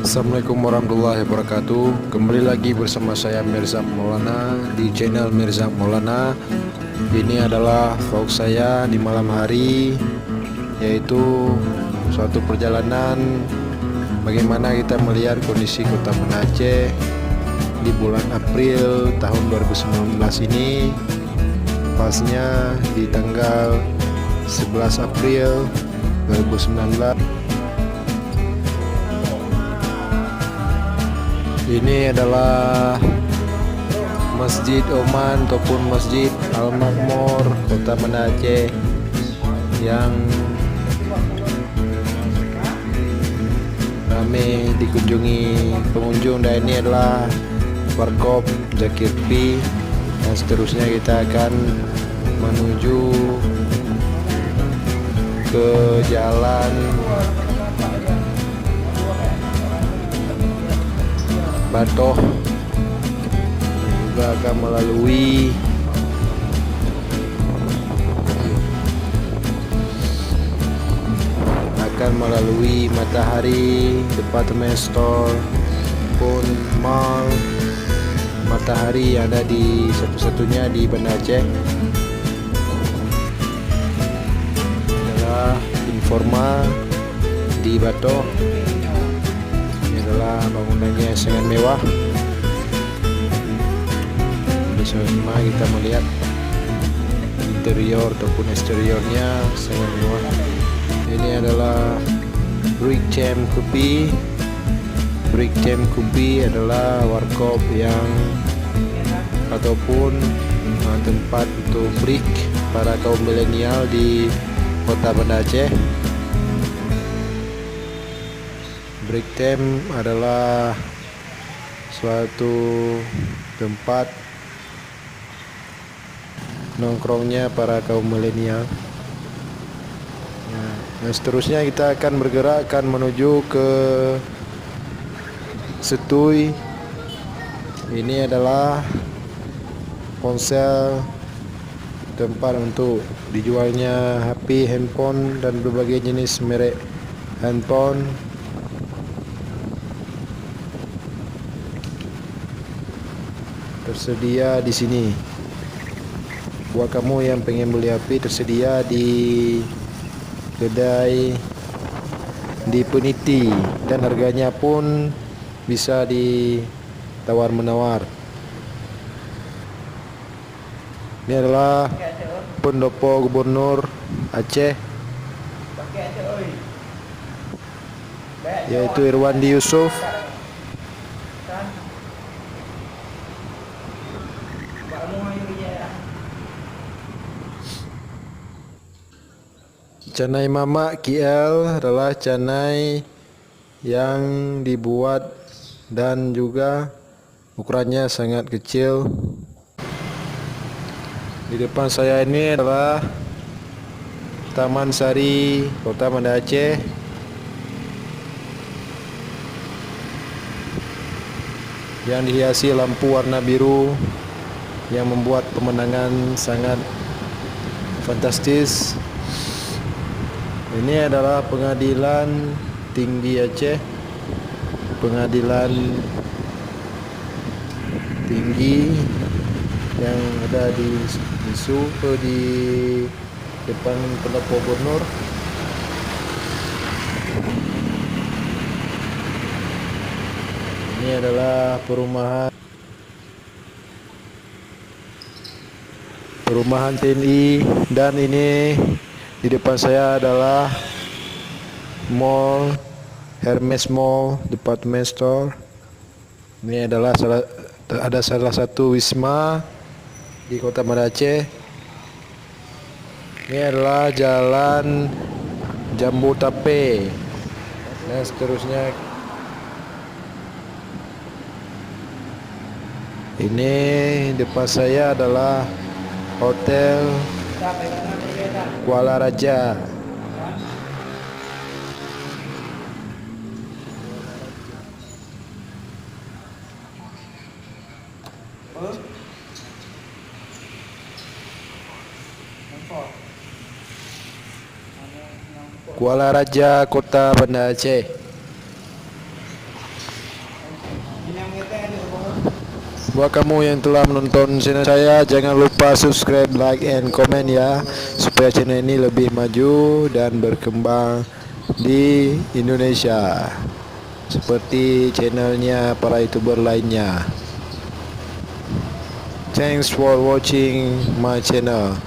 Assalamualaikum warahmatullahi wabarakatuh. Kembali lagi bersama saya Mirzak Maulana di channel Mirzak Maulana. Ini adalah vlog saya di malam hari, yaitu suatu perjalanan bagaimana kita melihat kondisi kota Banda Aceh di bulan April tahun 2019 ini, pasnya di tanggal 11 April 2019. Ini adalah Masjid Oman ataupun Masjid Al-Makmur Kota Banda Aceh yang ramai dikunjungi pengunjung, dan ini adalah Warkop Zakir Pi, dan seterusnya kita akan menuju ke jalan Batoh, juga akan melalui Matahari Department Store pun mall Matahari yang ada di satu-satunya di Banda Aceh adalah Informa di Batoh. Adalah bangunannya sangat mewah. Bersama kita melihat interior ataupun eksteriornya sangat mewah. Ini adalah Brick Champ Kupi. Brick Champ Kupi adalah warkop yang ataupun tempat untuk brick para kaum milenial di Kota Banda Aceh. Brick Champ adalah suatu tempat nongkrongnya para kaum milenial. Dan seterusnya kita akan bergerak menuju ke Setui. Ini adalah ponsel, tempat untuk dijualnya HP, handphone, dan berbagai jenis merek handphone. Tersedia di sini. Buat kamu yang pengen beli HP, tersedia di kedai di Peniti, dan harganya pun bisa ditawar menawar. Ini adalah pendopo Gubernur Aceh, yaitu Irwandi Yusuf. Canai Mamak KL adalah canai yang dibuat dan juga ukurannya sangat kecil. Di depan saya ini adalah Taman Sari Kota Banda Aceh yang dihiasi lampu warna biru yang membuat pemandangan sangat fantastis. Ini adalah Pengadilan Tinggi Aceh, pengadilan tinggi yang ada di depan pendopo Gubernur. Ini adalah perumahan TNI, dan ini di depan saya adalah Mall Hermes Mall Department Store. Ini adalah salah satu wisma di Kota Banda Aceh. Ini adalah Jalan Jambu Tape, dan seterusnya. Ini depan saya adalah Hotel Kuala Raja. Kuala Raja, Kota Banda Aceh. Buat kamu yang telah menonton channel saya, jangan lupa subscribe, like, and comment ya, supaya channel ini lebih maju dan berkembang di Indonesia seperti channelnya para youtuber lainnya. Thanks for watching my channel.